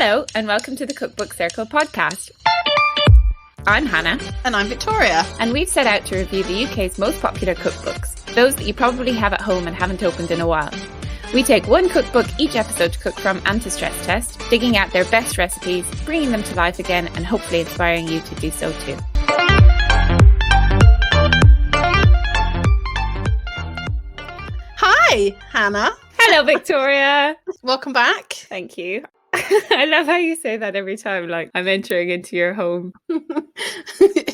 Hello, and welcome to the Cookbook Circle podcast. I'm Hannah. And I'm Victoria. And we've set out to review the UK's most popular cookbooks, those that you probably have at home and haven't opened in a while. We take one cookbook each episode to cook from and to stress test, digging out their best recipes, bringing them to life again, and hopefully inspiring you to do so too. Hi, Hannah. Hello, Victoria. Welcome back. Thank you. I love how you say that every time, like I'm entering into your home.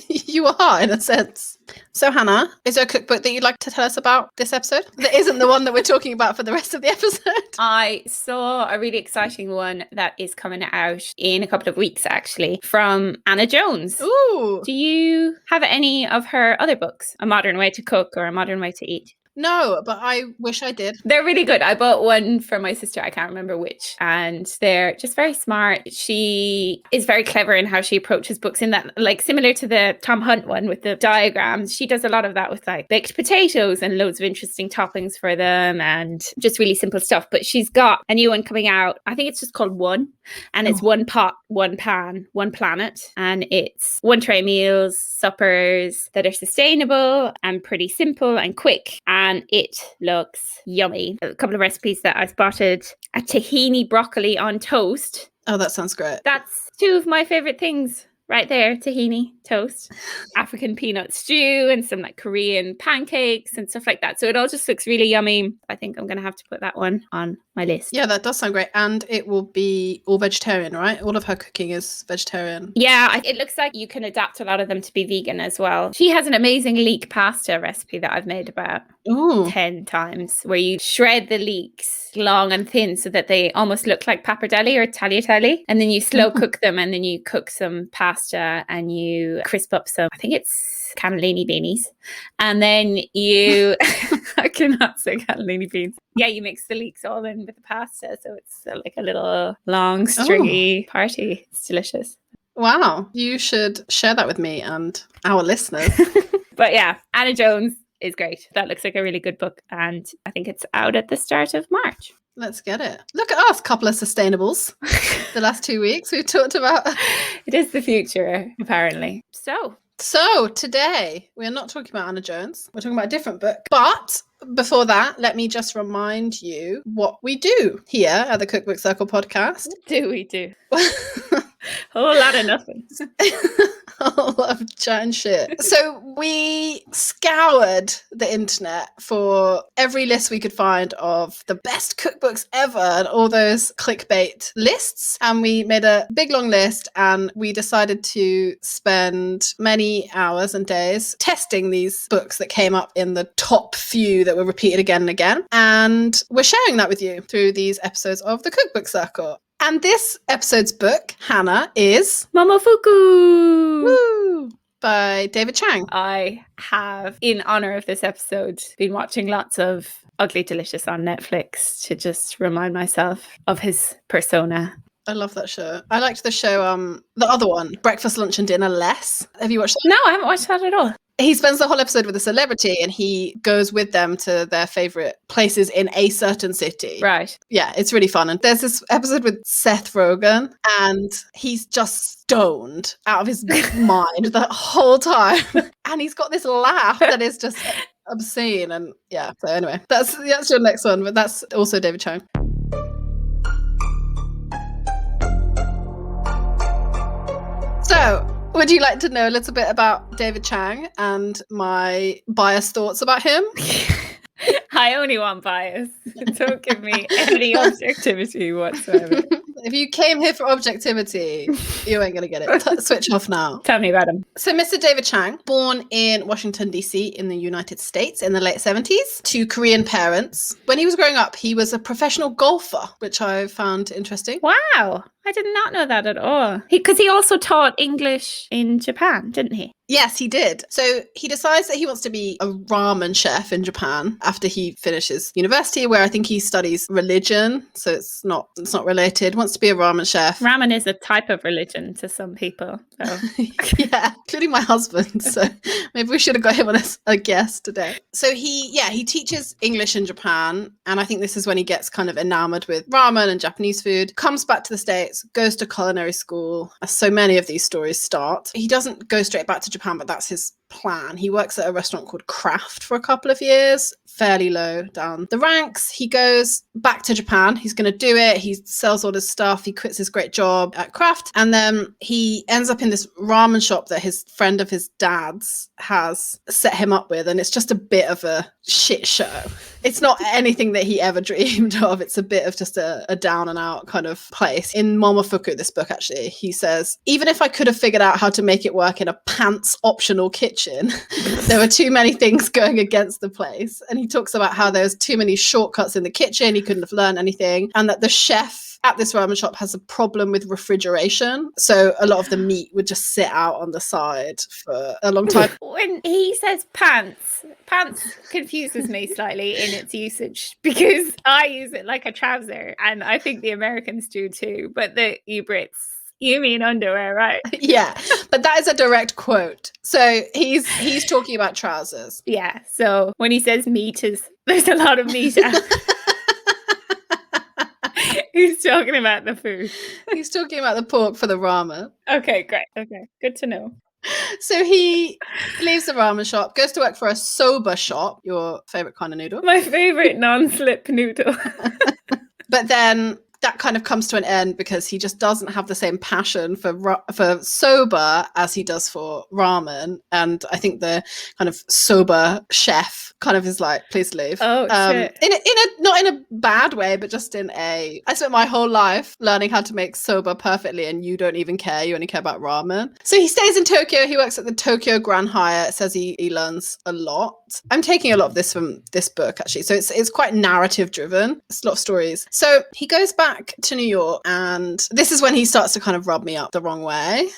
You are, in a sense. So, Hannah, is there a cookbook that you'd like to tell us about this episode that isn't the one that we're talking about for the rest of the episode? I saw a really exciting one that is coming out in a couple of weeks, actually, from Anna Jones. Ooh. Do you have any of her other books? A Modern Way to Cook or A Modern Way to Eat? No, but I wish I did. They're really good. I bought one for my sister. I can't remember which. And they're just very smart. She is very clever in how she approaches books in that, like similar to the Tom Hunt one with the diagrams. She does a lot of that with like baked potatoes and loads of interesting toppings for them and just really simple stuff. But she's got a new one coming out. I think it's just called One. And it's one pot, one pan, one planet. And it's one tray meals, suppers that are sustainable and pretty simple and quick. And it looks yummy. A couple of recipes that I spotted. A tahini broccoli on toast. Oh, that sounds great. That's two of my favorite things right there. Tahini toast, African peanut stew, and some like Korean pancakes and stuff like that. So it all just looks really yummy. I think I'm going to have to put that one on my list. Yeah, that does sound great. And it will be all vegetarian, right? All of her cooking is vegetarian. Yeah, it looks like you can adapt a lot of them to be vegan as well. She has an amazing leek pasta recipe that I've made about 10 times, where you shred the leeks long and thin so that they almost look like pappardelle or tagliatelle. And then you slow cook them, and then you cook some pasta and you crisp up some, I think it's cannellini beanies. And then you, I cannot say cannellini beans. Yeah, you mix the leeks all in with the pasta. So it's like a little long, stringy party. It's delicious. Wow. You should share that with me and our listeners. But yeah, Anna Jones is great. That looks like a really good book. And I think it's out at the start of March. Let's get it. Look at us, couple of sustainables. The last 2 weeks we've talked about. It is the future, apparently. So today we're not talking about Anna Jones. We're talking about a different book. But before that, let me just remind you what we do here at the Cookbook Circle podcast. What do we do? A whole lot of nothing. A lot of chat and shit. So we scoured the internet for every list we could find of the best cookbooks ever and all those clickbait lists. And we made a big long list, and we decided to spend many hours and days testing these books that came up in the top few that were repeated again and again. And we're sharing that with you through these episodes of the Cookbook Circle. And this episode's book, Hannah, is Momofuku! Woo! By David Chang. I have, in honor of this episode, been watching lots of Ugly Delicious on Netflix to just remind myself of his persona. I love that show. I liked the show, the other one, Breakfast, Lunch and Dinner Less. Have you watched that? No, I haven't watched that at all. He spends the whole episode with a celebrity, and he goes with them to their favorite places in a certain city. Right. Yeah, it's really fun. And there's this episode with Seth Rogen, and he's just stoned out of his mind the whole time. And he's got this laugh that is just obscene. And yeah, so anyway, that's your next one, but that's also David Chang. So, would you like to know a little bit about David Chang and my biased thoughts about him? I only want bias. Don't give me any objectivity whatsoever. If you came here for objectivity, you ain't going to get it. Switch off now. Tell me about him. So Mr. David Chang, born in Washington, D.C. in the United States in the late 70s to Korean parents. When he was growing up, he was a professional golfer, which I found interesting. Wow. I did not know that at all. Because he also taught English in Japan, didn't he? Yes, he did. So he decides that he wants to be a ramen chef in Japan after he finishes university, where I think he studies religion. So it's not related. Wants to be a ramen chef. Ramen is a type of religion to some people. So. Yeah, including my husband. So maybe we should have got him on as a guest today. So he teaches English in Japan. And I think this is when he gets kind of enamored with ramen and Japanese food. Comes back to the States, graduates, goes to culinary school, as so many of these stories start. He doesn't go straight back to Japan, but that's his plan. He works at a restaurant called Kraft for a couple of years, fairly low down the ranks. He goes back to Japan. He's going to do it. He sells all his stuff. He quits his great job at Kraft. And then he ends up in this ramen shop that his friend of his dad's has set him up with. And it's just a bit of a shit show. It's not anything that he ever dreamed of. It's a bit of just a down and out kind of place. In Momofuku, this book, actually, he says, even if I could have figured out how to make it work in a pants optional kitchen, there were too many things going against the place. And he talks about how there's too many shortcuts in the kitchen. He couldn't have learned anything. And that the chef at this ramen shop has a problem with refrigeration. So a lot of the meat would just sit out on the side for a long time. When he says pants confuses me slightly in its usage, because I use it like a trouser, and I think the Americans do too, but you Brits, you mean underwear, right? Yeah, but that is a direct quote. So he's talking about trousers. Yeah, so when he says there's a lot of meat out. He's talking about the food. He's talking about the pork for the ramen. Okay, great. Okay, good to know. So he leaves the ramen shop, goes to work for a soba shop, your favorite kind of noodle. My favorite non-slip noodle. But then that kind of comes to an end because he just doesn't have the same passion for soba as he does for ramen. And I think the kind of soba chef kind of is like, please leave. Oh, shit. Not in a bad way, but just I spent my whole life learning how to make soba perfectly, and you don't even care. You only care about ramen. So he stays in Tokyo. He works at the Tokyo Grand Hyatt. It says he learns a lot. I'm taking a lot of this from this book, actually. So it's quite narrative driven. It's a lot of stories. So he goes back to New York, and this is when he starts to kind of rub me up the wrong way.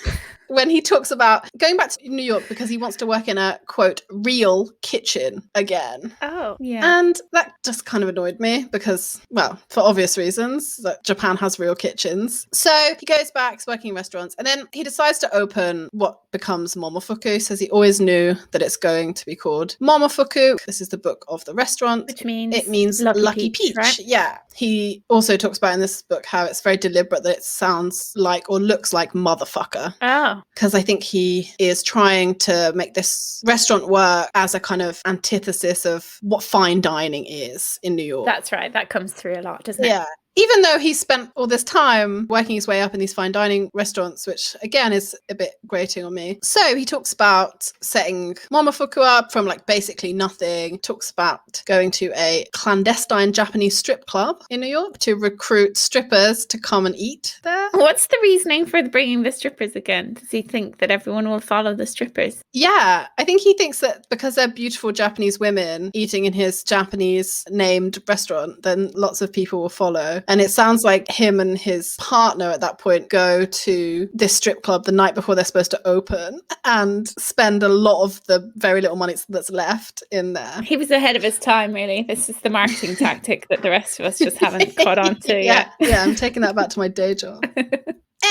When he talks about going back to New York because he wants to work in a, quote, real kitchen again. Oh, yeah. And that just kind of annoyed me because, well, for obvious reasons, that Japan has real kitchens. So he goes back, he's working in restaurants, and then he decides to open what becomes Momofuku. Says he always knew that it's going to be called Momofuku. This is the book of the restaurant. Which means? It means Lucky Peach. Right? Yeah. He also talks about in this book how it's very deliberate that it sounds like or looks like motherfucker. Oh. Because I think he is trying to make this restaurant work as a kind of antithesis of what fine dining is in New York. That's right. That comes through a lot, doesn't it? Yeah. Even though he spent all this time working his way up in these fine dining restaurants, which again is a bit grating on me. So he talks about setting Momofuku up from like basically nothing. Talks about going to a clandestine Japanese strip club in New York to recruit strippers to come and eat there. What's the reasoning for bringing the strippers again? Does he think that everyone will follow the strippers? Yeah, I think he thinks that because they're beautiful Japanese women eating in his Japanese named restaurant, then lots of people will follow. And it sounds like him and his partner at that point go to this strip club the night before they're supposed to open and spend a lot of the very little money that's left in there. He was ahead of his time, really. This is the marketing tactic that the rest of us just haven't caught on to yet. Yeah, I'm taking that back to my day job.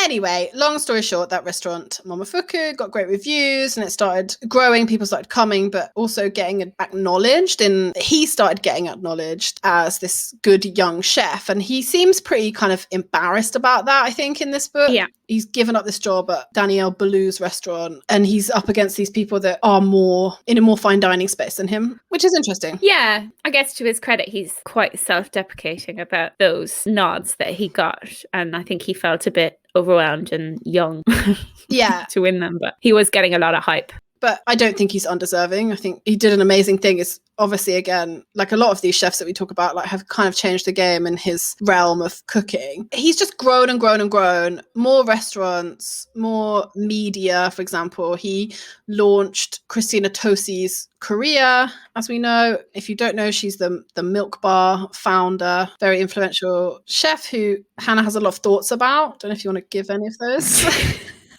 Anyway, long story short, that restaurant, Momofuku, got great reviews and it started growing. People started coming, but also getting acknowledged. And he started getting acknowledged as this good young chef. And he seems pretty kind of embarrassed about that, I think, in this book. Yeah. He's given up this job at Danielle Boulud's restaurant and he's up against these people that are more in a more fine dining space than him, which is interesting. Yeah, I guess to his credit, he's quite self-deprecating about those nods that he got. And I think he felt a bit overwhelmed and young to win them, but he was getting a lot of hype. But I don't think he's undeserving. I think he did an amazing thing. It's obviously, again, like a lot of these chefs that we talk about, like have kind of changed the game in his realm of cooking. He's just grown and grown and grown. More restaurants, more media, for example. He launched Christina Tosi's career, as we know. If you don't know, she's the Milk Bar founder, very influential chef who Hannah has a lot of thoughts about. Don't know if you want to give any of those.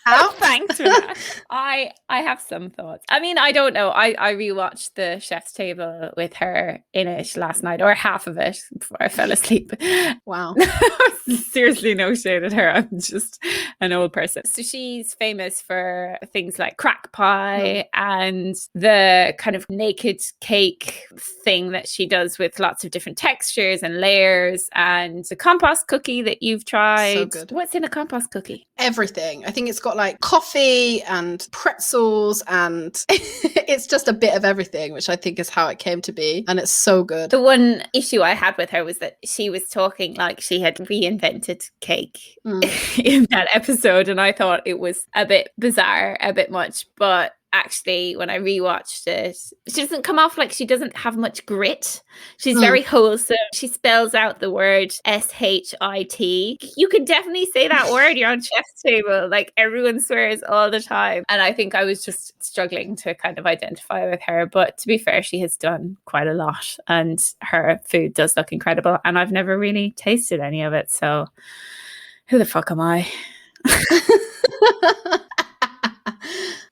Oh, thanks for that. I have some thoughts. I mean, I don't know. I rewatched the Chef's Table with her in it last night, or half of it before I fell asleep. Wow. Seriously, no shade at her. I'm just an old person. So she's famous for things like crack pie and the kind of naked cake thing that she does with lots of different textures and layers, and the compost cookie that you've tried. So good. What's in a compost cookie? Everything. I think it's got like coffee and pretzels, and it's just a bit of everything, which I think is how it came to be. And it's so good. The one issue I had with her was that she was talking like she had reinvented cake in that episode. And I thought it was a bit bizarre, a bit much. But actually, when I rewatched it, she doesn't come off like she doesn't have much grit. She's very wholesome. She spells out the word S-H-I-T. You can definitely say that word. You're on chef's table. Like everyone swears all the time. And I think I was just struggling to kind of identify with her. But to be fair, she has done quite a lot and her food does look incredible. And I've never really tasted any of it. So who the fuck am I?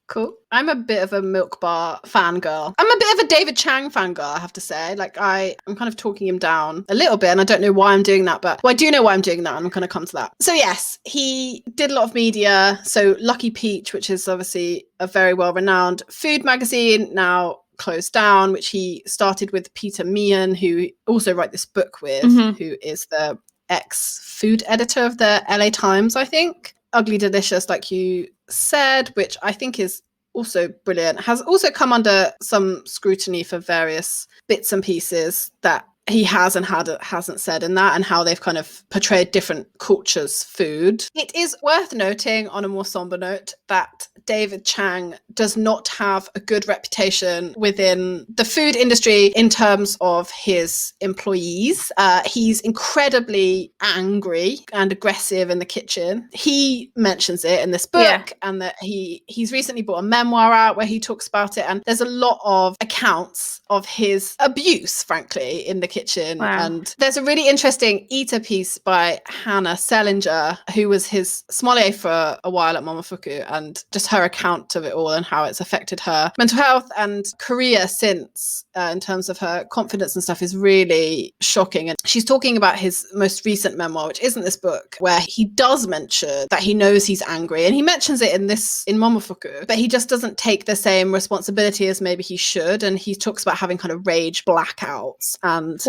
Cool. I'm a bit of a Milk Bar fangirl. I'm a bit of a David Chang fangirl, I have to say. Like I'm kind of talking him down a little bit, and I don't know why I'm doing that, but I do know why I'm doing that, and I'm going to come to that. So yes, he did a lot of media. So Lucky Peach, which is obviously a very well-renowned food magazine, now closed down, which he started with Peter Meehan, who also wrote this book with, who is the ex-food editor of the LA Times, I think. Ugly Delicious, like you said, which I think is also brilliant, has also come under some scrutiny for various bits and pieces that he has and hasn't said in that, and how they've kind of portrayed different cultures' food. It is worth noting, on a more somber note, that David Chang does not have a good reputation within the food industry in terms of his employees. He's incredibly angry and aggressive in the kitchen. He mentions it in this book, and that he's recently brought a memoir out where he talks about it, and there's a lot of accounts of his abuse, frankly, in the kitchen. And there's a really interesting Eater piece by Hannah Selinger, who was his sommelier for a while at Momofuku, and just her account of it all and how it's affected her mental health and career since, in terms of her confidence and stuff, is really shocking. And she's talking about his most recent memoir, which isn't this book, where he does mention that he knows he's angry, and he mentions it in Momofuku, but he just doesn't take the same responsibility as maybe he should. And he talks about having kind of rage blackouts. And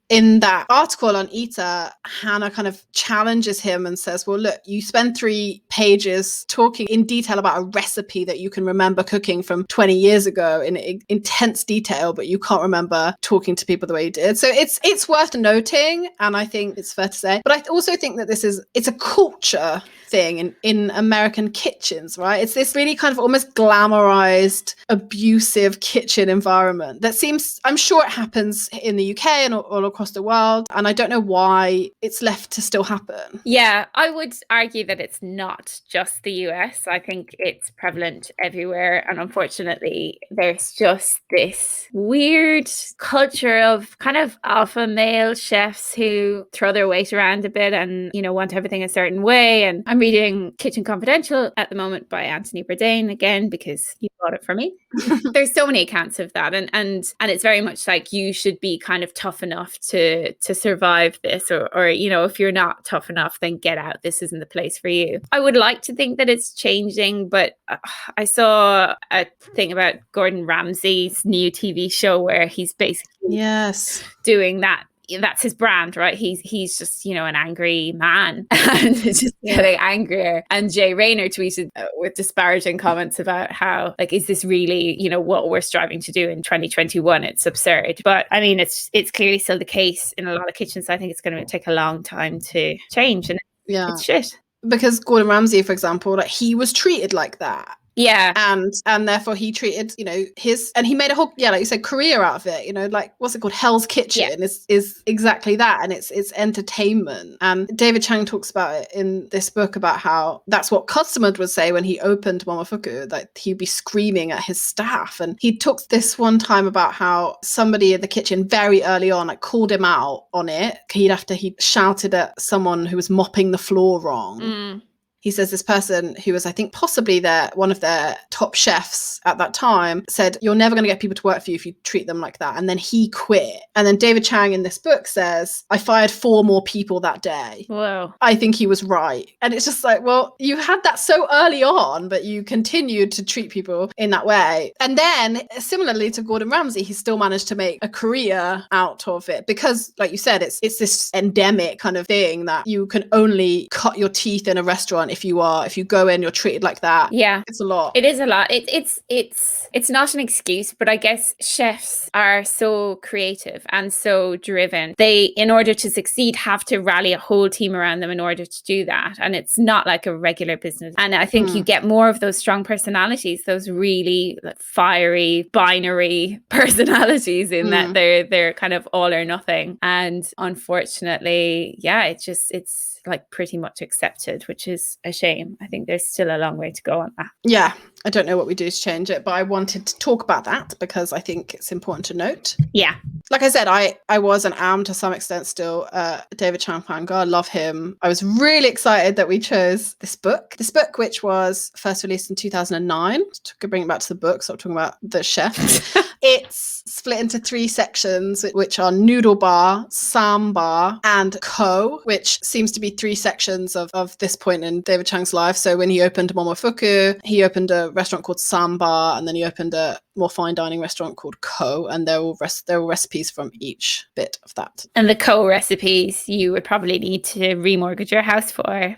in that article on Eater, Hannah kind of challenges him and says, well, look, you spend 3 pages talking in detail about a recipe that you can remember cooking from 20 years ago in intense detail, but you can't remember talking to people the way you did. So it's worth noting, and I think it's fair to say. But I also think that it's a culture thing in American kitchens, right? It's this really kind of almost glamorized, abusive kitchen environment that seems, I'm sure it happens in the UK and all across the world, and I don't know why it's left to still happen. Yeah, I would argue that it's not just the US. I think it's prevalent everywhere, and unfortunately there's just this weird culture of kind of alpha male chefs who throw their weight around a bit and, you know, want everything a certain way. And I'm reading Kitchen Confidential at the moment by Anthony Bourdain again, because he bought it for me. There's so many accounts of that, and it's very much like you should be kind of tough enough to survive this, or you know, if you're not tough enough, then get out. This isn't the place for you. I would like to think that it's changing, but I saw a thing about Gordon Ramsay's new TV show where he's basically doing that. That's his brand, right? He's just, you know, an angry man and just getting angrier. And Jay Rayner tweeted with disparaging comments about how, like, is this really, you know, what we're striving to do in 2021? It's absurd. But I mean, it's clearly still the case in a lot of kitchens. I think it's going to take a long time to change, and it's shit. Because Gordon Ramsay, for example, like, he was treated like that. Yeah. And therefore he treated, you know, and he made a whole, like you said, career out of it, you know, like, what's it called? Hell's Kitchen is exactly that. And it's entertainment. And David Chang talks about it in this book about how that's what customers would say when he opened Momofuku, like he'd be screaming at his staff. And he talked this one time about how somebody in the kitchen very early on, like, called him out on it. He shouted at someone who was mopping the floor wrong. he says this person who was, I think, possibly one of their top chefs at that time said, you're never going to get people to work for you if you treat them like that. And then he quit. And then David Chang in this book says, I fired 4 more people that day. Whoa. I think he was right. And it's just like, well, you had that so early on, but you continued to treat people in that way. And then similarly to Gordon Ramsay, he still managed to make a career out of it because, like you said, it's this endemic kind of thing that you can only cut your teeth in a restaurant if you go in, you're treated like that. Yeah, it's a lot. It is a lot. It's not an excuse, but I guess chefs are so creative and so driven. They, in order to succeed, have to rally a whole team around them in order to do that. And it's not like a regular business. And I think you get more of those strong personalities, those really fiery, binary personalities in that they're kind of all or nothing. And unfortunately, yeah, it's like pretty much accepted, which is a shame. I think there's still a long way to go on that. Yeah, I don't know what we do to change it, but I wanted to talk about that because I think it's important to note. Yeah. Like I said, I was and am to some extent still David Chang fan girl. I love him. I was really excited that we chose this book, which was first released in 2009. To bring it back to the book, stop talking about the chef. It's split into 3 sections, which are Noodle Bar, Sambar, and Co, which seems to be 3 sections of this point in David Chang's life. So when he opened Momofuku, he opened a restaurant called Sambar, and then he opened a more fine dining restaurant called Co, and there were recipes from each bit of that. And the Co recipes you would probably need to remortgage your house for.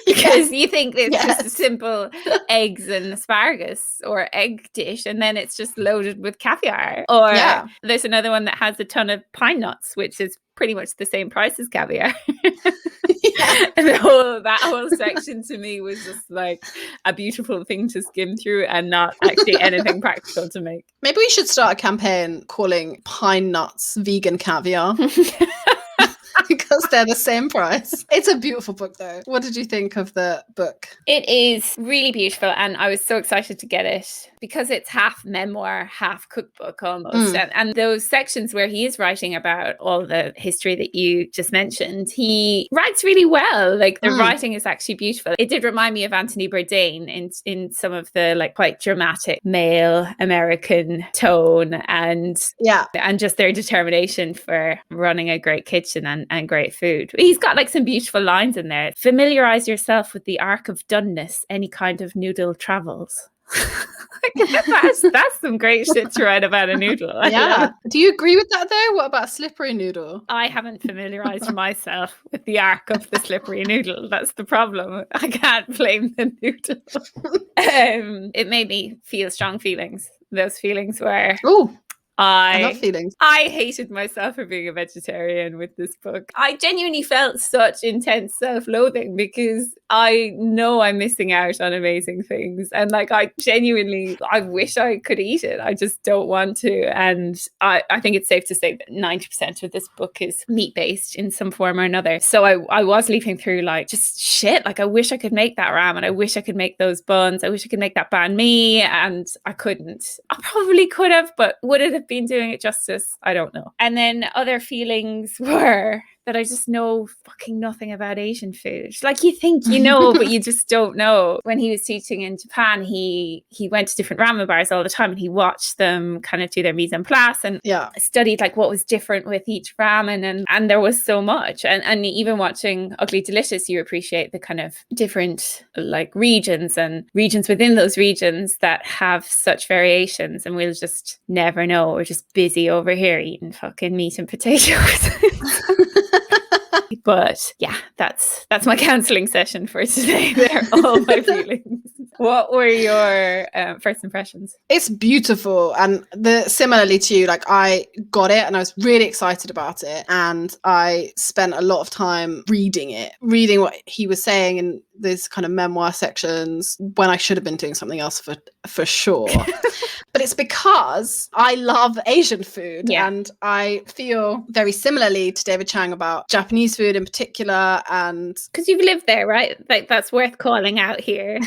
Because you think it's just a simple eggs and asparagus or egg dish, and then it's just loaded with caviar. Or there's another one that has a ton of pine nuts, which is pretty much the same price as caviar. And that whole section to me was just like a beautiful thing to skim through and not actually anything practical to make. Maybe we should start a campaign calling pine nuts vegan caviar. Because they're the same price. It's a beautiful book though. What did you think of the book? It is really beautiful, and I was so excited to get it because it's half memoir, half cookbook almost. And those sections where he is writing about all the history that you just mentioned, he writes really well. Like the writing is actually beautiful. It did remind me of Anthony Bourdain in some of the like quite dramatic male American tone and just their determination for running a great kitchen and great food. He's got like some beautiful lines in there. Familiarize yourself with the arc of doneness, any kind of noodle travels. That's some great shit to write about a noodle. Yeah. Do you agree with that though? What about slippery noodle? I haven't familiarized myself with the arc of the slippery noodle. That's the problem. I can't blame the noodle. It made me feel strong feelings. Those feelings were I love feelings. I hated myself for being a vegetarian with this book. I genuinely felt such intense self-loathing because I know I'm missing out on amazing things. And like, I wish I could eat it. I just don't want to. And I think it's safe to say that 90% of this book is meat-based in some form or another. So I was leafing through like just shit. Like, I wish I could make that ramen. I wish I could make those buns. I wish I could make that banh mi. And I couldn't. I probably could have, but would it have been doing it justice? I don't know. And then other feelings were that I just know fucking nothing about Asian food. Like, you think you know, but you just don't know. When he was teaching in Japan, he went to different ramen bars all the time and he watched them kind of do their mise en place and studied like what was different with each ramen, and there was so much. And even watching Ugly Delicious, you appreciate the kind of different like regions and regions within those regions that have such variations, and we'll just never know. We're just busy over here eating fucking meat and potatoes. But yeah, that's my counselling session for today. They're all my feelings. What were your first impressions? It's beautiful, and similarly to you, like I got it and I was really excited about it, and I spent a lot of time reading what he was saying in these kind of memoir sections when I should have been doing something else for sure. But it's because I love Asian food, and I feel very similarly to David Chang about Japanese food in particular. And because you've lived there, right? Like, that's worth calling out here.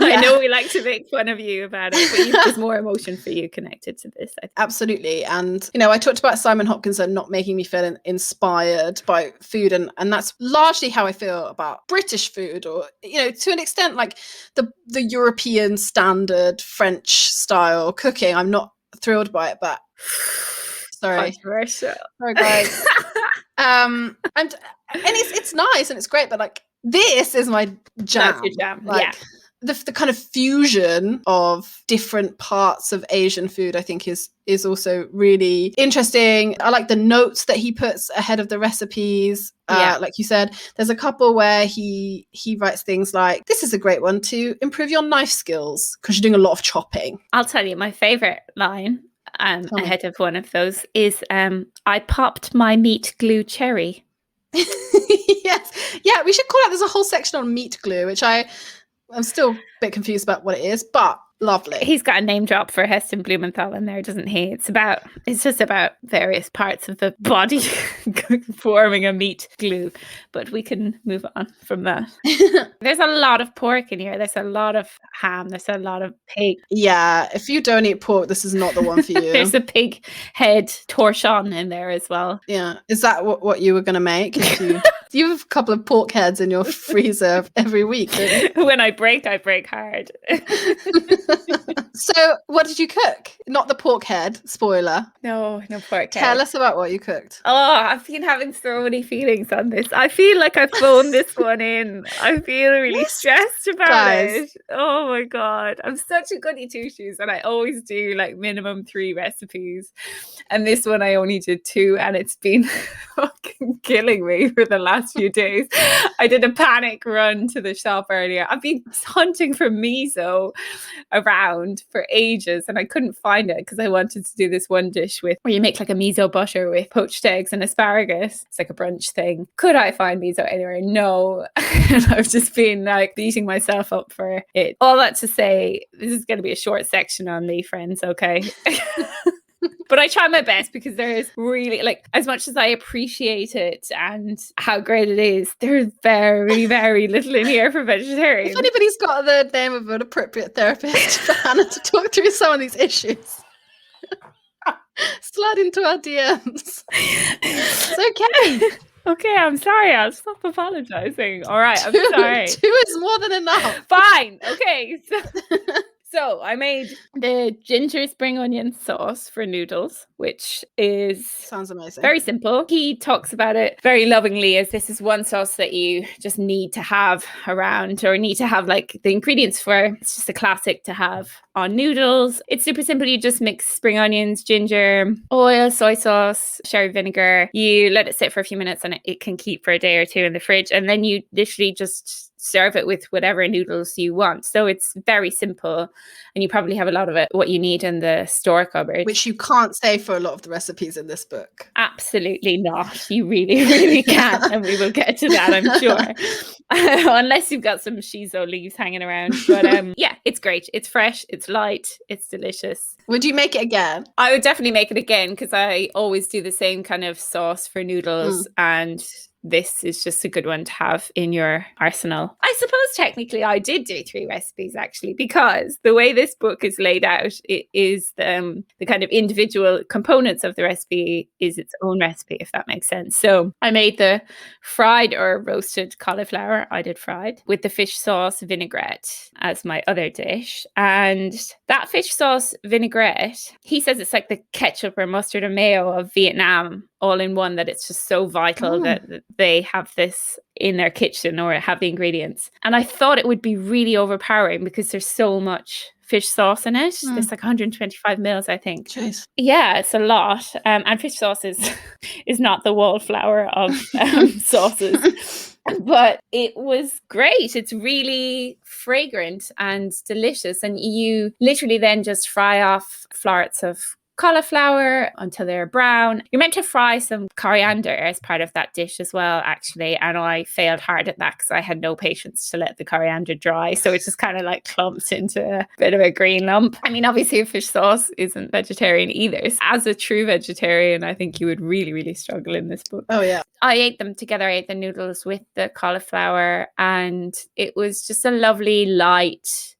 I know we like to make fun of you about it, but there's more emotion for you connected to this, I think. Absolutely. And, I talked about Simon Hopkinson not making me feel inspired by food. And that's largely how I feel about British food, or, to an extent, like the European standard French style cooking. I'm not thrilled by it, but sorry. Controversial. Sorry, guys. And it's nice and it's great, but like this is my jam. That's your jam. Like, yeah. The kind of fusion of different parts of Asian food, I think, is also really interesting. I like the notes that he puts ahead of the recipes. Like you said, there's a couple where he writes things like, "This is a great one to improve your knife skills because you're doing a lot of chopping." I'll tell you, my favorite line ahead of one of those is, "I popped my meat glue cherry." Yes, yeah, we should call out. There's a whole section on meat glue, which I'm still a bit confused about what it is, but lovely. He's got a name drop for Heston Blumenthal in there, doesn't he? It's just about various parts of the body forming a meat glue, but we can move on from that. There's a lot of pork in here. There's a lot of ham. There's a lot of pig. Yeah, if you don't eat pork, this is not the one for you. There's a pig head torchon in there as well. Yeah. Is that what you were going to make? You have a couple of pork heads in your freezer every week. When I break hard. So what did you cook? Not the pork head, spoiler. No pork head. Tell us about what you cooked. Oh, I've been having so many feelings on this. I feel like I phoned this one in. I feel really stressed about it. Oh my God. I'm such a goody two shoes, and I always do like minimum 3 recipes. And this one I only did 2, and it's been fucking killing me for the last few days. I did a panic run to the shop earlier. I've been hunting for miso around for ages, and I couldn't find it because I wanted to do this one dish where you make like a miso butter with poached eggs and asparagus. It's like a brunch thing. Could I find miso anywhere? No. And I've just been like beating myself up for it. All that to say, this is going to be a short section on me, friends, okay? But I try my best because there is really, like, as much as I appreciate it and how great it is, there's very, very little in here for vegetarians. If anybody's got the name of an appropriate therapist for Hannah to talk through some of these issues, slide into our DMs. It's okay. Okay, I'm sorry. I'll stop apologizing. All right, I'm sorry. 2 is more than enough. Fine. Okay. So I made the ginger spring onion sauce for noodles, which sounds amazing. Very simple. He talks about it very lovingly as this is one sauce that you just need to have around, or need to have like the ingredients for. It's just a classic to have on noodles. It's super simple. You just mix spring onions, ginger, oil, soy sauce, sherry vinegar. You let it sit for a few minutes, and it can keep for a day or 2 in the fridge. And then you literally just serve it with whatever noodles you want. So it's very simple, and you probably have a lot of it, what you need in the store cupboard. Which you can't say for a lot of the recipes in this book. Absolutely not. You really, really can't. And we will get to that, I'm sure. Unless you've got some shiso leaves hanging around. But yeah, it's great. It's fresh. It's light. It's delicious. Would you make it again? I would definitely make it again because I always do the same kind of sauce for noodles, and this is just a good one to have in your arsenal. I suppose technically I did do 3 recipes actually, because the way this book is laid out, it is the kind of individual components of the recipe is its own recipe, if that makes sense. So I made the fried or roasted cauliflower. I did fried with the fish sauce vinaigrette as my other dish. And that fish sauce vinaigrette, he says it's like the ketchup or mustard or mayo of Vietnam all in one, that it's just so vital that they have this in their kitchen or have the ingredients. And I thought it would be really overpowering because there's so much fish sauce in it. There's like 125 mils, I think. Jeez. Yeah, it's a lot. And fish sauce is not the wallflower of sauces. But it was great. It's really fragrant and delicious. And you literally then just fry off florets of cauliflower until they're brown. You're meant to fry some coriander as part of that dish as well, actually. And I failed hard at that because I had no patience to let the coriander dry. So it just kind of like clumps into a bit of a green lump. I mean, obviously, fish sauce isn't vegetarian either. So as a true vegetarian, I think you would really, really struggle in this book. Oh, yeah. I ate them together. I ate the noodles with the cauliflower, and it was just a lovely, light,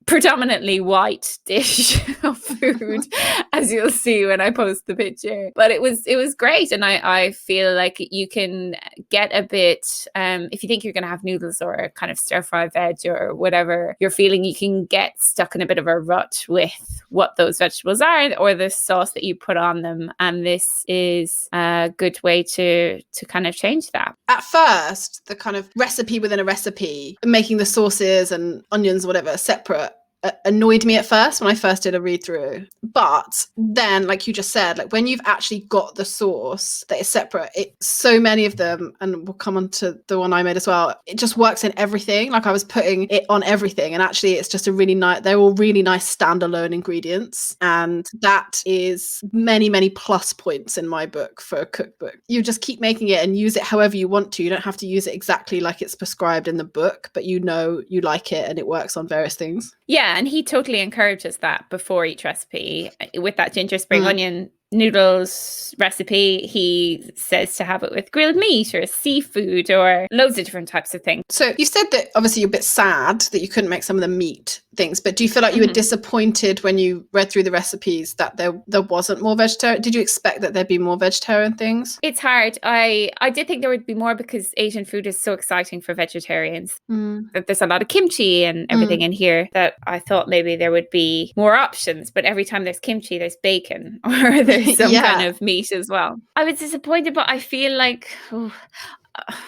predominantly white dish of food, as you'll see when I post the picture. But it was great, and I feel like you can get a bit if you think you're going to have noodles or kind of stir fry veg or whatever you're feeling, you can get stuck in a bit of a rut with what those vegetables are or the sauce that you put on them, and this is a good way to kind of change that. At first, the kind of recipe within a recipe, making the sauces and onions, whatever, separate, annoyed me at first when I first did a read through. But then, like you just said, like when you've actually got the sauce that is separate, so many of them, and we'll come on to the one I made as well, it just works in everything. Like I was putting it on everything, and actually it's just a really nice, they're all really nice standalone ingredients, and that is many plus points in my book for a cookbook. You just keep making it and use it however you want to. You don't have to use it exactly like it's prescribed in the book, but you know you like it and it works on various things. Yeah, and he totally encourages that before each recipe. With that ginger spring onion noodles recipe, he says to have it with grilled meat or seafood or loads of different types of things. So you said that obviously you're a bit sad that you couldn't make some of the meat things, but do you feel like you were disappointed when you read through the recipes that there wasn't more vegetarian? Did you expect that there'd be more vegetarian things? It's hard. I did think there would be more because Asian food is so exciting for vegetarians. That there's a lot of kimchi and everything in here that I thought maybe there would be more options, but every time there's kimchi, there's bacon or there's some kind of meat as well. I was disappointed, but I feel like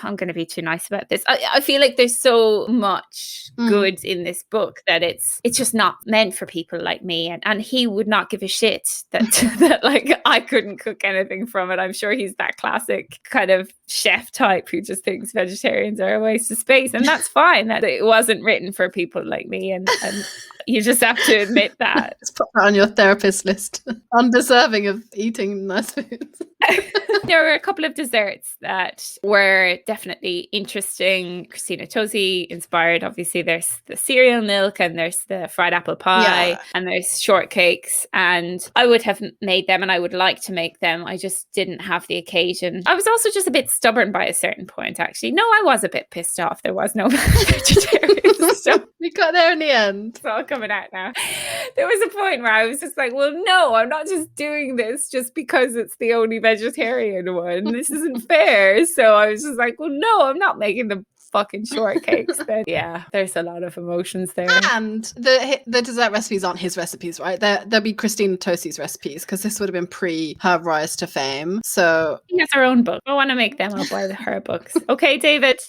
I'm going to be too nice about this. I feel like there's so much good in this book that it's just not meant for people like me, and he would not give a shit that like I couldn't cook anything from it. I'm sure he's that classic kind of chef type who just thinks vegetarians are a waste of space, and that's fine. That it wasn't written for people like me, and you just have to admit that. Just put that on your therapist list. Undeserving of eating nice foods. There were a couple of desserts that were definitely interesting. Christina Tosi inspired. Obviously, there's the cereal milk and there's the fried apple pie and there's shortcakes. And I would have made them and I would like to make them. I just didn't have the occasion. I was also just a bit stubborn by a certain point, actually. No, I was a bit pissed off. There was no vegetarians. So we got there in the end. It's all coming out now. There was a point where I was just like, well, no, I'm not just doing this just because it's the only vegetarian one. This isn't fair. So I was just like, well, no, I'm not making the fucking shortcakes. Then yeah, there's a lot of emotions there. And the dessert recipes aren't his recipes, right? There'll be Christina Tosi's recipes because this would have been pre her rise to fame. So she has her own book. I want to make them. I'll buy her books. Okay, David.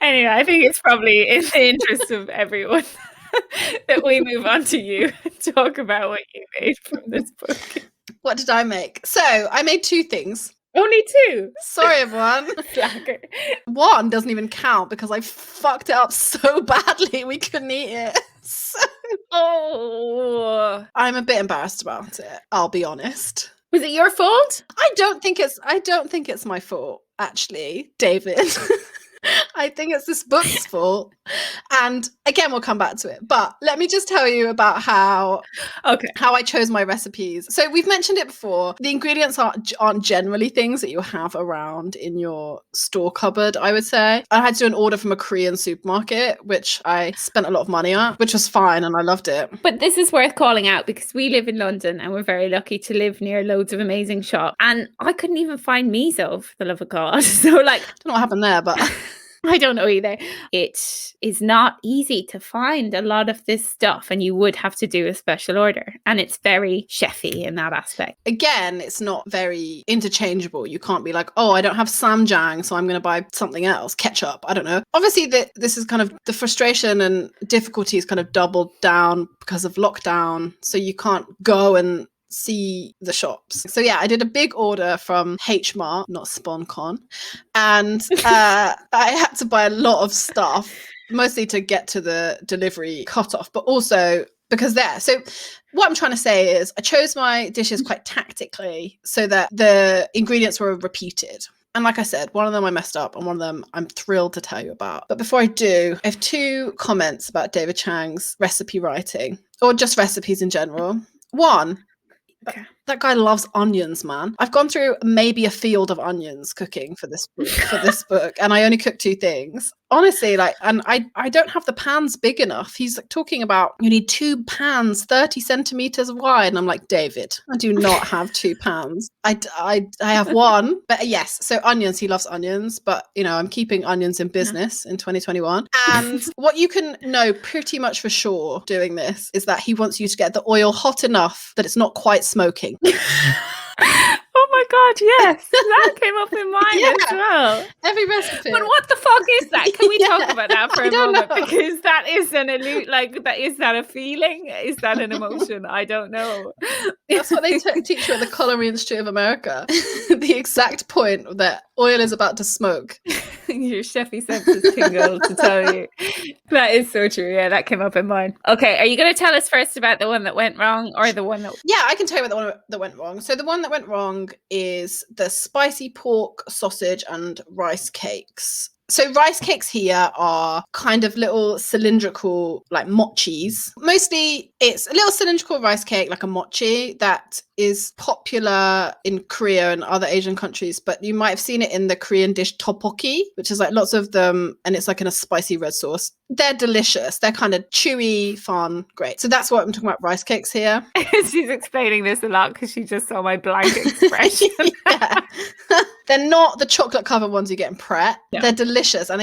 Anyway, I think it's probably in the interest of everyone that we move on to you and talk about what you made from this book. What did I make? So I made two things. Only two? Sorry, everyone. Slacker. One doesn't even count because I fucked it up so badly we couldn't eat it. I'm a bit embarrassed about it, I'll be honest. Was it your fault? I don't think it's my fault, actually, David. I think it's this book's fault. And again, we'll come back to it. But let me just tell you about how I chose my recipes. So we've mentioned it before. The ingredients aren't generally things that you have around in your store cupboard, I would say. I had to do an order from a Korean supermarket, which I spent a lot of money on, which was fine and I loved it. But this is worth calling out because we live in London and we're very lucky to live near loads of amazing shops. And I couldn't even find miso, for the love of God. So like, I don't know what happened there, but I don't know either. It is not easy to find a lot of this stuff and you would have to do a special order. And it's very chefy in that aspect. Again, it's not very interchangeable. You can't be like, oh, I don't have samjang, so I'm going to buy something else, ketchup. I don't know. Obviously, this is kind of the frustration and difficulty is kind of doubled down because of lockdown. So you can't go and see the shops. So yeah, I did a big order from H Mart, not SponCon, and I had to buy a lot of stuff, mostly to get to the delivery cutoff, but also because there. So what I'm trying to say is I chose my dishes quite tactically so that the ingredients were repeated. And like I said, one of them I messed up and one of them I'm thrilled to tell you about. But before I do, I have two comments about David Chang's recipe writing, or just recipes in general. One, that guy loves onions, man. I've gone through maybe a field of onions cooking for this book, and I only cooked two things. honestly, like, and I don't have the pans big enough. He's like talking about you need 2 pans 30 centimeters wide, and I'm like, David, I do not have 2 pans. I have one, but yes. So onions, he loves onions, but you know, I'm keeping onions in business in 2021. And what you can know pretty much for sure doing this is that he wants you to get the oil hot enough that it's not quite smoking. Oh my God, yes. That came up in mine as well. Every recipe. But what the fuck is that? Can we talk Yeah, about that for I a don't moment? know. Because that is an like that is that a feeling? Is that an emotion? I don't know. That's what they teach you at the Culinary Institute of America. The exact point that oil is about to smoke. Your chefy senses tingle to tell you. That is so true. Yeah, that came up in mine. Okay, are you going to tell us first about the one that went wrong or the one that... Yeah, I can tell you about the one that went wrong. So the one that went wrong is the spicy pork, sausage, and rice cakes. So rice cakes here are kind of little cylindrical, like mochis. Mostly it's a little cylindrical rice cake, like a mochi, that is popular in Korea and other Asian countries, but you might have seen it in the Korean dish tteokbokki, which is like lots of them, and it's like in a spicy red sauce. They're delicious. They're kind of chewy, fun, great. So that's what I'm talking about, rice cakes here. She's explaining this a lot because she just saw my blank expression. Yeah. They're not the chocolate covered ones you get in Pret. No. They're delicious and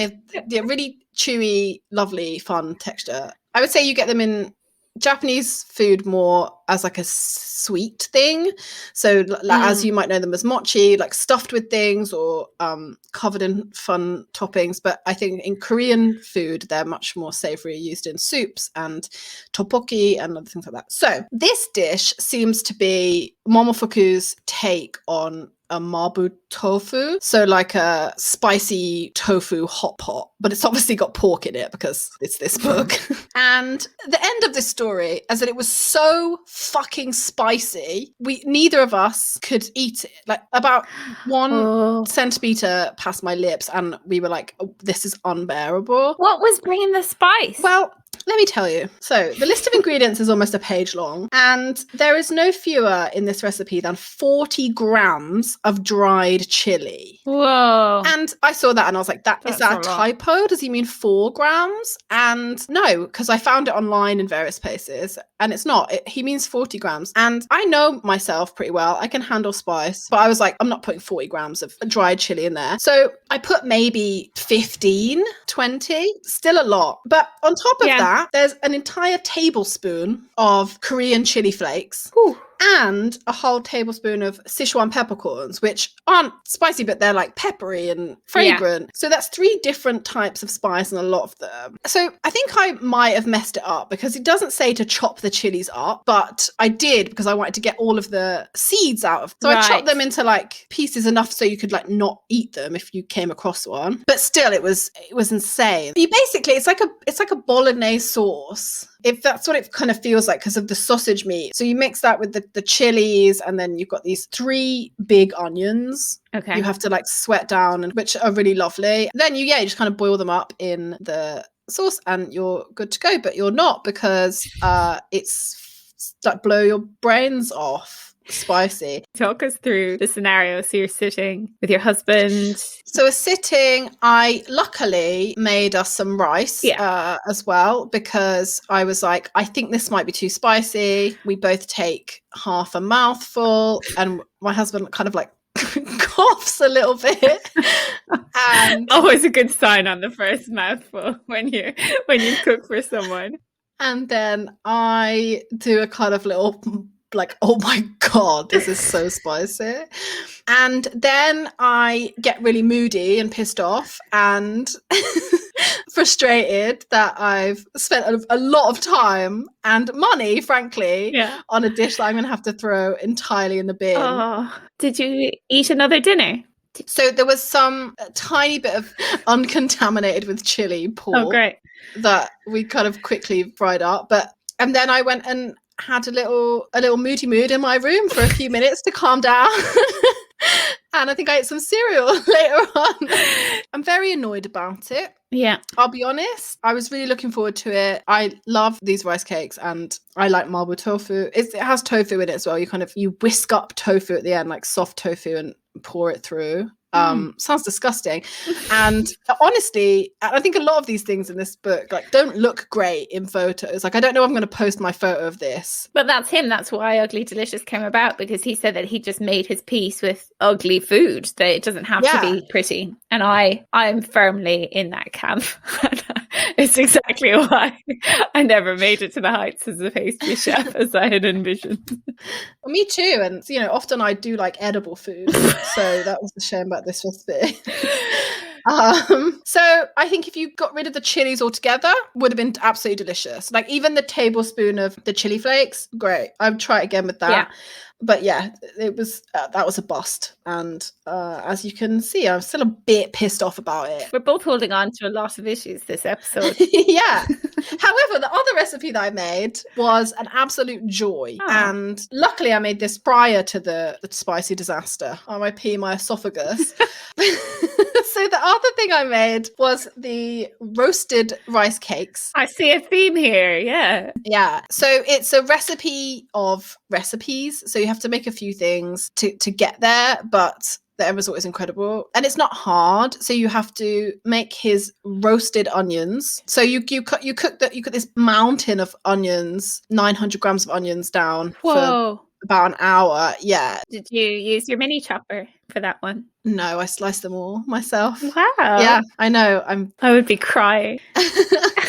they're really chewy, lovely, fun texture. I would say you get them in Japanese food more as like a sweet thing. So like, as you might know them as mochi, like stuffed with things or covered in fun toppings. But I think in Korean food, they're much more savory, used in soups and tteokbokki and other things like that. So this dish seems to be Momofuku's take on a mabu tofu, so like a spicy tofu hot pot, but it's obviously got pork in it because it's this book. And the end of this story is that it was so fucking spicy, neither of us could eat it. Like about 1 centimeter past my lips, and we were like, oh, this is unbearable. What was bringing the spice? Well, let me tell you. So the list of ingredients is almost a page long, and there is no fewer in this recipe than 40 grams of dried chili. Whoa. And I saw that and I was like, is that a typo? Does he mean 4 grams? And no, because I found it online in various places and it's not. He means 40 grams. And I know myself pretty well. I can handle spice, but I was like, I'm not putting 40 grams of dried chili in there. So I put maybe 15, 20, still a lot. But on top of that, there's an entire tablespoon of Korean chili flakes. Whew. And a whole tablespoon of Sichuan peppercorns, which aren't spicy, but they're like peppery and fragrant. Yeah. So that's 3 different types of spice and a lot of them. So I think I might have messed it up because it doesn't say to chop the chilies up, but I did because I wanted to get all of the seeds out of them. So I chopped them into like pieces enough so you could like not eat them if you came across one. But still, it was insane. You basically, it's like a bolognese sauce. If that's what it kind of feels like because of the sausage meat. So you mix that with the chilies, and then you've got these 3 big onions. Okay. You have to like sweat down, and which are really lovely. Then you just kind of boil them up in the sauce and you're good to go. But you're not, because it's like blow your brains off. Spicy. Talk us through the scenario. So you're sitting with your husband. So we're sitting. I luckily made us some rice as well, because I was like, I think this might be too spicy. We both take half a mouthful, and my husband kind of like coughs a little bit. And always a good sign on the first mouthful when you cook for someone. And then I do a kind of little like, oh my God, this is so spicy. And then I get really moody and pissed off and frustrated that I've spent a lot of time and money, frankly, on a dish that I'm going to have to throw entirely in the bin. Oh, did you eat another dinner? So there was some tiny bit of uncontaminated with chili pork that we kind of quickly fried up. And then I went and had a little moody mood in my room for a few minutes to calm down. And I think I ate some cereal later on. I'm very annoyed about it. Yeah. I'll be honest. I was really looking forward to it. I love these rice cakes and I like marble tofu. It has tofu in it as well. You whisk up tofu at the end, like soft tofu, and pour it through. Sounds disgusting. And honestly, I think a lot of these things in this book like don't look great in photos. Like I don't know if I'm going to post my photo of this. But that's him. That's why Ugly Delicious came about, because he said that he just made his peace with ugly food, that it doesn't have to be pretty. And I'm firmly in that camp. It's exactly why I never made it to the heights as a pastry chef as I had envisioned. Well, me too. And, you know, often I do like edible food. So that was the shame about this recipe. So I think if you got rid of the chilies altogether, would have been absolutely delicious. Like even the tablespoon of the chili flakes, great. I would try it again with that. Yeah. But yeah, it was that was a bust. And as you can see, I'm still a bit pissed off about it. We're both holding on to a lot of issues this episode. Yeah. However, the other recipe that I made was an absolute joy. Oh. And luckily I made this prior to the spicy disaster. RIP my esophagus. So the other thing I made was the roasted rice cakes. I see a theme here, yeah. Yeah. So it's a recipe of recipes. So you have to make a few things to get there, but the end result is incredible. And it's not hard. So you have to make his roasted onions. So you cook this mountain of onions, 900 grams of onions down for about an hour. Yeah. Did you use your mini chopper for that one? No, I sliced them all myself. Wow. Yeah, I know. I would be crying.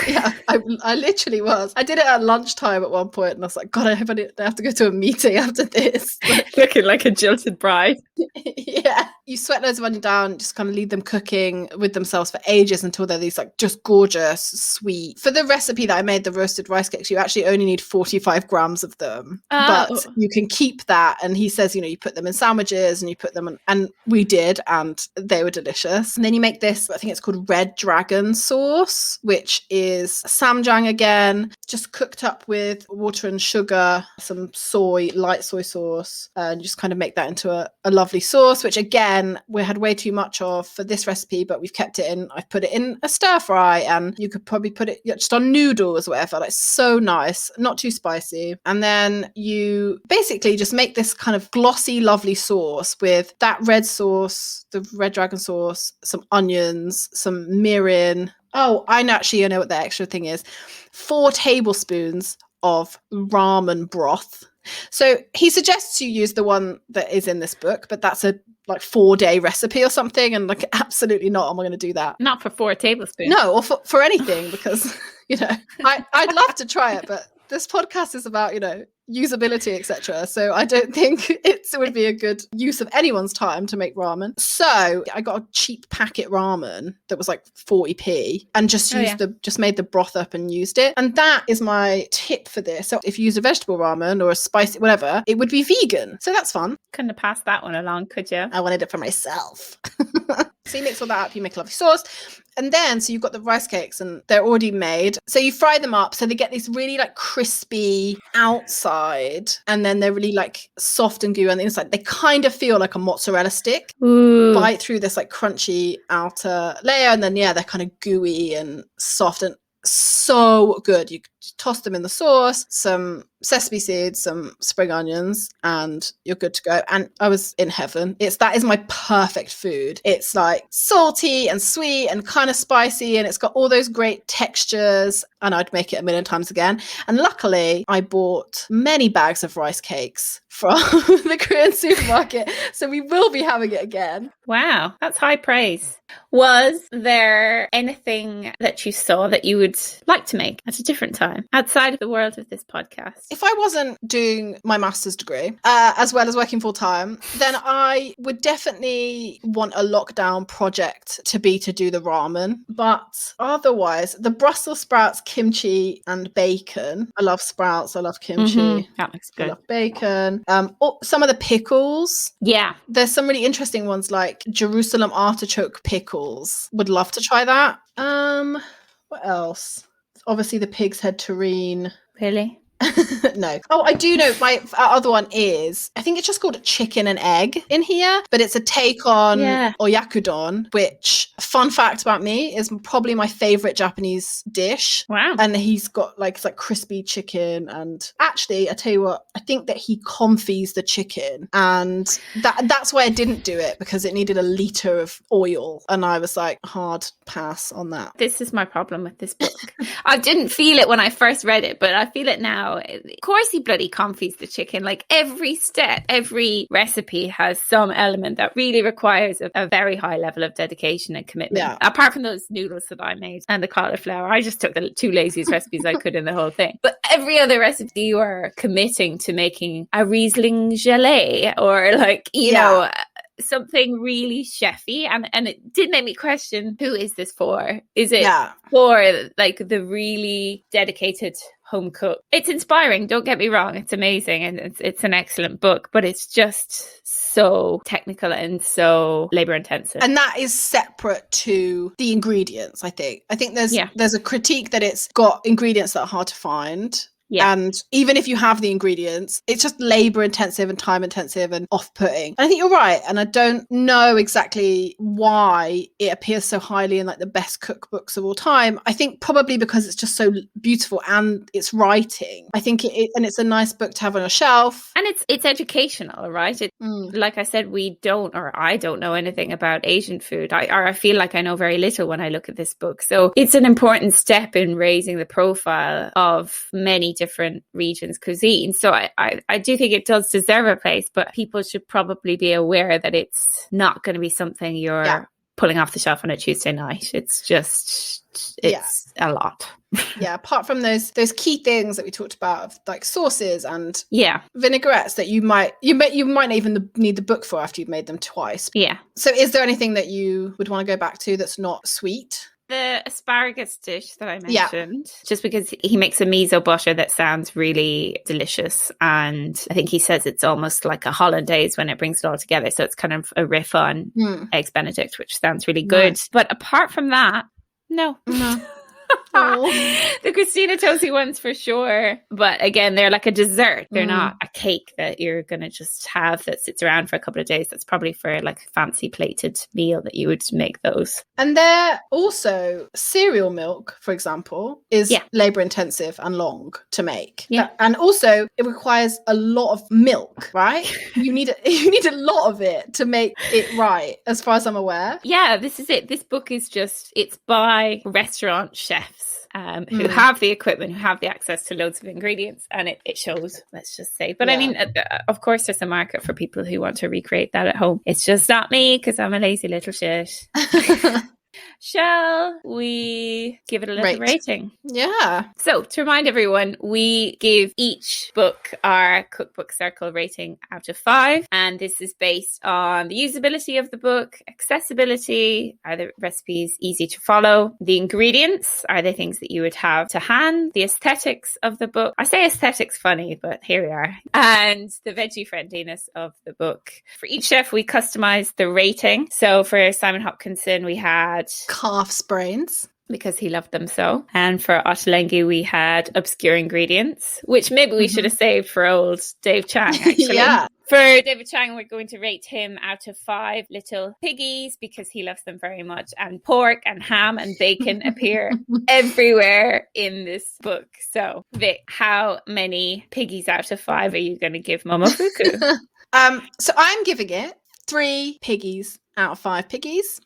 Yeah, I literally was. I did it at lunchtime at one point, and I was like, God, I hope I have to go to a meeting after this. Looking like a jilted bride. Yeah. You sweat loads of onion down, just kind of leave them cooking with themselves for ages until they're these like just gorgeous, sweet. For the recipe that I made, the roasted rice cakes, you actually only need 45 grams of them. Oh. But you can keep that. And he says, you know, you put them in sandwiches and you put them in, and we did, and they were delicious. And then you make this, I think it's called Red Dragon sauce, which is samjang again, just cooked up with water and sugar, some light soy sauce, and just kind of make that into a lovely sauce, which again, we had way too much of for this recipe, but we've kept it in. I've put it in a stir fry, and you could probably put it just on noodles or whatever. Like so nice, not too spicy. And then you basically just make this kind of glossy, lovely sauce with that red sauce, the Red Dragon sauce, some onions, some mirin. Oh, I know what the extra thing is. 4 tablespoons of ramen broth. So he suggests you use the one that is in this book, but that's a like 4-day recipe or something, and like absolutely not am I going to do that. Not for 4 tablespoons. No, or for anything, because you know I'd love to try it, but this podcast is about, you know, usability, etc. So I don't think it would be a good use of anyone's time to make ramen. So I got a cheap packet ramen that was like 40p and just just made the broth up and used it. And that is my tip for this. So if you use a vegetable ramen or a spicy whatever, it would be vegan. So that's fun. Couldn't have passed that one along, could you? I wanted it for myself. So you mix all that up, you make a lovely sauce. And then, so you've got the rice cakes and they're already made. So you fry them up so they get this really like crispy outside, and then they're really like soft and gooey on the inside. They kind of feel like a mozzarella stick. Ooh. Bite through this like crunchy outer layer, and then they're kind of gooey and soft and so good. You toss them in the sauce, some sesame seeds, some spring onions, and you're good to go. And I was in heaven. That is my perfect food. It's like salty and sweet and kind of spicy, and it's got all those great textures, and I'd make it a million times again. And luckily I bought many bags of rice cakes from the Korean supermarket, so we will be having it again. Wow, that's high praise. Was there anything that you saw that you would like to make at a different time outside of the world of this podcast? If I wasn't doing my master's degree, as well as working full time, then I would definitely want a lockdown project to do the ramen. But otherwise, the Brussels sprouts, kimchi, and bacon. I love sprouts. I love kimchi. Mm-hmm. That looks good. I love bacon. Some of the pickles. Yeah. There's some really interesting ones like Jerusalem artichoke pickles. Would love to try that. What else? Obviously the pig's head terrine. Really? No. Oh, I do know my other one is, I think it's just called Chicken and Egg in here, but it's a take on oyakudon, which, fun fact about me, is probably my favorite Japanese dish. Wow. And he's got it's like crispy chicken, and actually, I tell you what, I think that he confits the chicken, and that's why I didn't do it, because it needed a liter of oil, and I was like, hard pass on that. This is my problem with this book. I didn't feel it when I first read it, but I feel it now. Of course he bloody confits the chicken. Like every step, every recipe has some element that really requires a very high level of dedication and commitment. Yeah. Apart from those noodles that I made and the cauliflower, I just took the two laziest recipes I could in the whole thing. But every other recipe, you are committing to making a Riesling gelée, or you know, something really chefy, and it did make me question, who is this for? Is it for the really dedicated home cook? It's inspiring, don't get me wrong, it's amazing, and it's an excellent book, but it's just so technical and so labor intensive, and that is separate to the ingredients. I think there's a critique that it's got ingredients that are hard to find. Yeah. And even if you have the ingredients, it's just labor intensive and time intensive and off-putting. And I think you're right. And I don't know exactly why it appears so highly in the best cookbooks of all time. I think probably because it's just so beautiful and it's writing. I think it's a nice book to have on a shelf. And it's educational, right? Like I said, I don't know anything about Asian food. I feel like I know very little when I look at this book. So it's an important step in raising the profile of many different regions' cuisine. So I do think it does deserve a place, but people should probably be aware that it's not going to be something you're pulling off the shelf on a Tuesday night. It's a lot. Yeah, apart from those key things that we talked about, like sauces and vinaigrettes that you might even need the book for after you've made them twice. Yeah. So is there anything that you would want to go back to that's not sweet? The asparagus dish that I mentioned, just because he makes a miso butter that sounds really delicious, and I think he says it's almost like a hollandaise when it brings it all together, so it's kind of a riff on eggs benedict, which sounds really good. Nice. But apart from that, no. The Christina Tosi ones for sure, but again, they're like a dessert. They're not a cake that you're gonna just have that sits around for a couple of days. That's probably for like a fancy plated meal that you would make those. And they're also cereal milk, for example, is labor intensive and long to make. And also it requires a lot of milk, right? you need a lot of it to make it right, as far as I'm aware. Yeah, this is it. This book is it's by restaurant chefs who have the equipment, who have the access to loads of ingredients, and it shows, let's just say. But I mean, of course there's a market for people who want to recreate that at home. It's just not me, because I'm a lazy little shit. Shall we give it a little rating? Yeah. So to remind everyone, we give each book our Cookbook Circle rating out of 5. And this is based on the usability of the book, accessibility, are the recipes easy to follow, the ingredients, are they things that you would have to hand, the aesthetics of the book. I say aesthetics funny, but here we are. And the veggie friendliness of the book. For each chef, we customized the rating. So for Simon Hopkinson, we had calf's brains, because he loved them so. And for Ottolenghi, we had obscure ingredients, which maybe we should have saved for old Dave Chang, actually. For David Chang, we're going to rate him out of 5 little piggies, because he loves them very much. And pork and ham and bacon appear everywhere in this book. So, Vic, how many piggies out of 5 are you going to give Momofuku? So I'm giving it 3 piggies out of 5 piggies.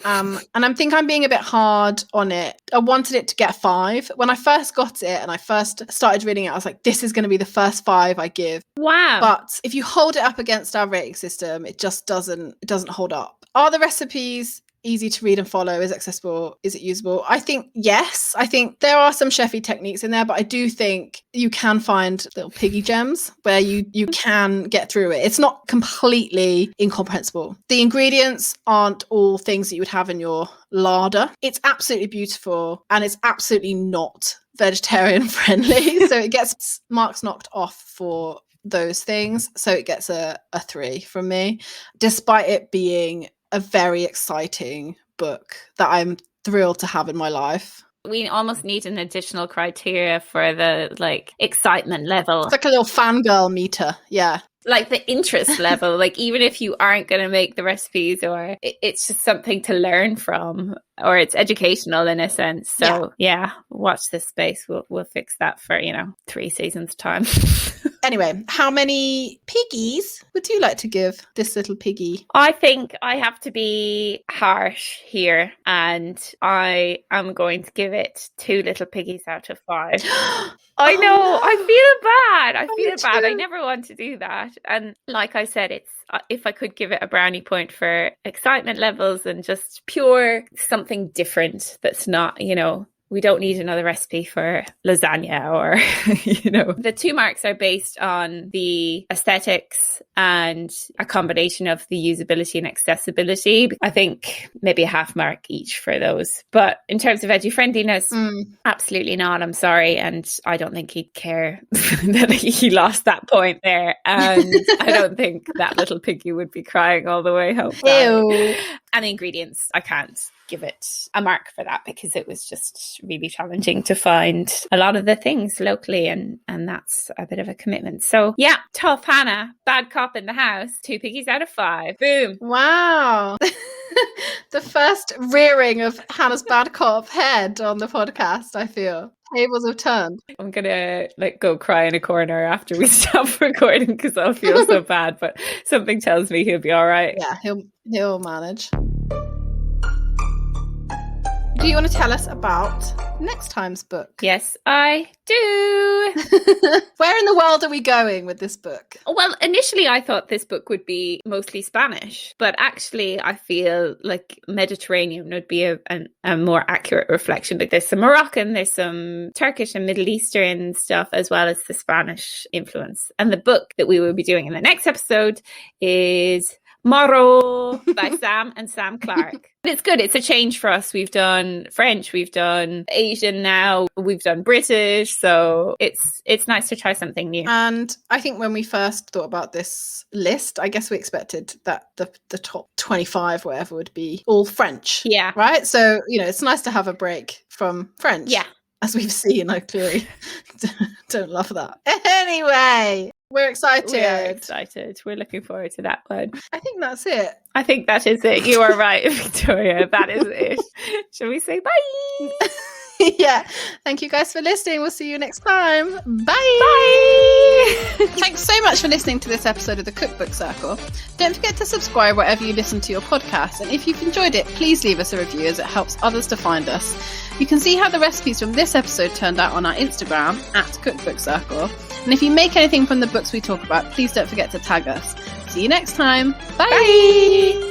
And I think I'm being a bit hard on it. I wanted it to get 5. When I first got it and I first started reading it, I was like, this is going to be the first 5 I give. Wow. But if you hold it up against our rating system, it just doesn't hold up. Are the recipes easy to read and follow? Is it accessible? Is it usable? I think yes. I think there are some chefy techniques in there, but I do think you can find little piggy gems where you can get through it. It's not completely incomprehensible. The ingredients aren't all things that you would have in your larder. It's absolutely beautiful, and it's absolutely not vegetarian friendly. So it gets marks knocked off for those things. So it gets a 3 from me, despite it being a very exciting book that I'm thrilled to have in my life. We almost need an additional criteria for the like excitement level. It's like a little fangirl meter. Yeah. Like the interest level, like even if you aren't going to make the recipes, or it's just something to learn from, or it's educational in a sense. So yeah, watch this space. We'll fix that for 3 seasons time. Anyway, how many piggies would you like to give this little piggy? I think I have to be harsh here, and I am going to give it 2 little piggies out of 5. I know, no. I feel bad. I feel bad. I never want to do that. And like I said, it's if I could give it a brownie point for excitement levels and just pure something different that's not, we don't need another recipe for lasagna or, The 2 marks are based on the aesthetics and a combination of the usability and accessibility. I think maybe a half mark each for those. But in terms of edu-friendliness, absolutely not. I'm sorry. And I don't think he'd care that he lost that point there. And I don't think that little piggy would be crying all the way home. Ew. And ingredients, I can't give it a mark for that because it was just really challenging to find a lot of the things locally, and that's a bit of a commitment. So yeah, tough Hannah, bad cop in the house, 2 piggies out of 5. Boom. Wow. The first rearing of Hannah's bad cop head on the podcast, I feel. Tables have turned. I'm gonna go cry in a corner after we stop recording because I'll feel so bad, but something tells me he'll be all right. Yeah, he'll manage. Do you want to tell us about next time's book? Yes, I do. Where in the world are we going with this book? Well, initially I thought this book would be mostly Spanish, but actually I feel like Mediterranean would be a more accurate reflection. Like there's some Moroccan, there's some Turkish and Middle Eastern stuff, as well as the Spanish influence. And the book that we will be doing in the next episode is Moro by Sam Clark. But it's good. It's a change for us. We've done French, we've done Asian now, we've done British. So it's nice to try something new. And I think when we first thought about this list, I guess we expected that the top 25, whatever, would be all French. Yeah. Right? So, it's nice to have a break from French. Yeah. As we've seen, I clearly don't love that. Anyway. We're excited. We're looking forward to that one. I think that's it. I think that is it. You are right, Victoria. That is it. Shall we say bye? Yeah. Thank you guys for listening. We'll see you next time. Bye. Bye. Thanks so much for listening to this episode of the Cookbook Circle. Don't forget to subscribe wherever you listen to your podcast. And if you've enjoyed it, please leave us a review as it helps others to find us. You can see how the recipes from this episode turned out on our Instagram @Cookbook Circle. And if you make anything from the books we talk about, please don't forget to tag us. See you next time. Bye.